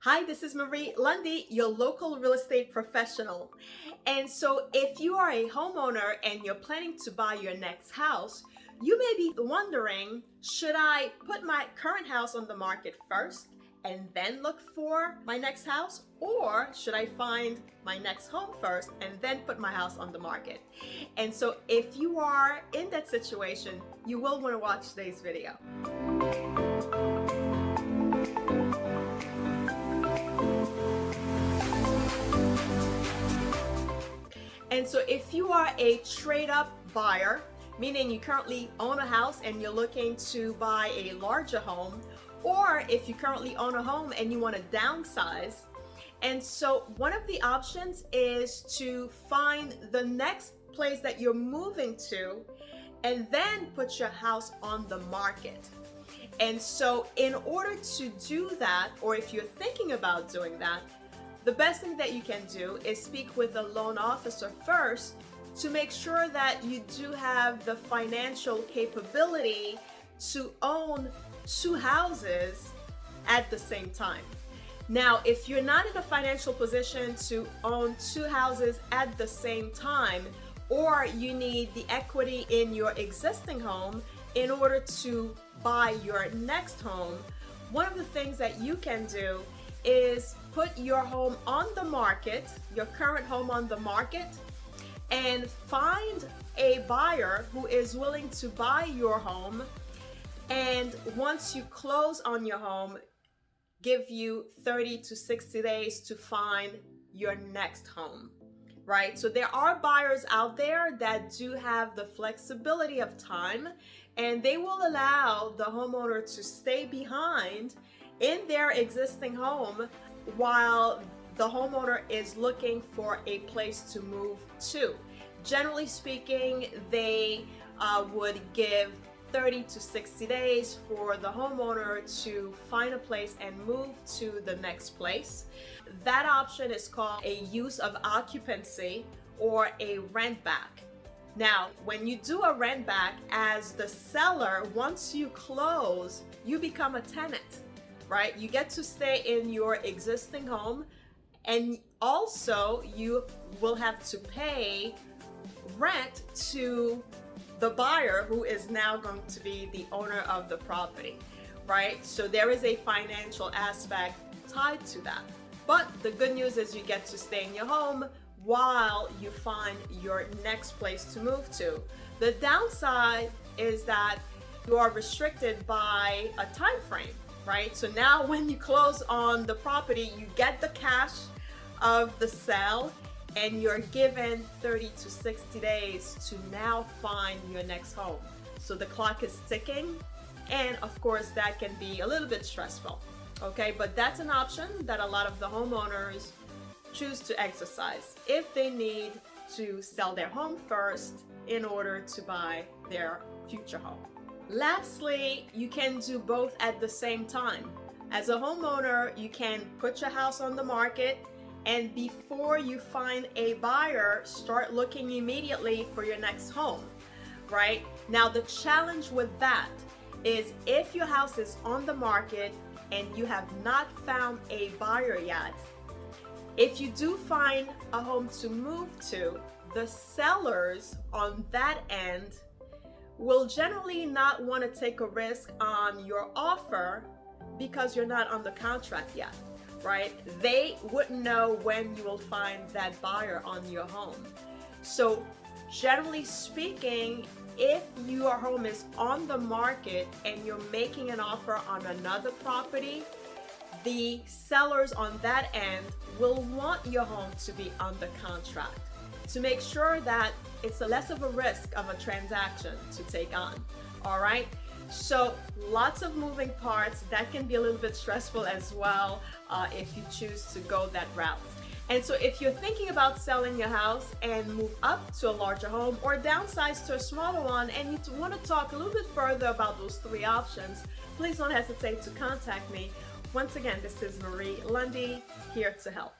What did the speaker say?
Hi, this is Marie Lundi, your local real estate professional. And so if you are a homeowner and you're planning to buy your next house, you may be wondering, should I put my current house on the market first and then look for my next house? Or should I find my next home first and then put my house on the market? And so if you are in that situation, you will want to watch today's video. And so if you are a trade-up buyer, meaning you currently own a house and you're looking to buy a larger home, or if you currently own a home and you want to downsize, and so one of the options is to find the next place that you're moving to and then put your house on the market. And so in order to do that, or if you're thinking about doing that, the best thing that you can do is speak with a loan officer first to make sure that you do have the financial capability to own two houses at the same time. Now, if you're not in a financial position to own two houses at the same time, or you need the equity in your existing home in order to buy your next home, one of the things that you can do is put your home on the market, your current home on the market, and find a buyer who is willing to buy your home. And once you close on your home, give you 30 to 60 days to find your next home, right? So there are buyers out there that do have the flexibility of time, and they will allow the homeowner to stay behind in their existing home while the homeowner is looking for a place to move to. Generally speaking, they would give 30 to 60 days for the homeowner to find a place and move to the next place. That option is called a use of occupancy or a rent back. Now, when you do a rent back as the seller, once you close, you become a tenant, right? You get to stay in your existing home, and also you will have to pay rent to the buyer who is now going to be the owner of the property, right? So there is a financial aspect tied to that. But the good news is you get to stay in your home while you find your next place to move to. The downside is that you are restricted by a time frame, right? So now when you close on the property, you get the cash of the sale and you're given 30 to 60 days to now find your next home. So the clock is ticking, and of course that can be a little bit stressful, okay? But that's an option that a lot of the homeowners choose to exercise if they need to sell their home first in order to buy their future home. Lastly, you can do both at the same time. As a homeowner, you can put your house on the market, and before you find a buyer, start looking immediately for your next home, right? Now, the challenge with that is if your house is on the market and you have not found a buyer yet, if you do find a home to move to, the sellers on that end will generally not want to take a risk on your offer because you're not on the contract yet, right? They wouldn't know when you will find that buyer on your home. So generally speaking, if your home is on the market and you're making an offer on another property, the sellers on that end will want your home to be under contract to make sure that it's less of a risk of a transaction to take on, all right? So lots of moving parts. That can be a little bit stressful as well if you choose to go that route. And so if you're thinking about selling your house and move up to a larger home or downsize to a smaller one, and you want to talk a little bit further about those three options, please don't hesitate to contact me. Once again, this is Marie Lundi, here to help.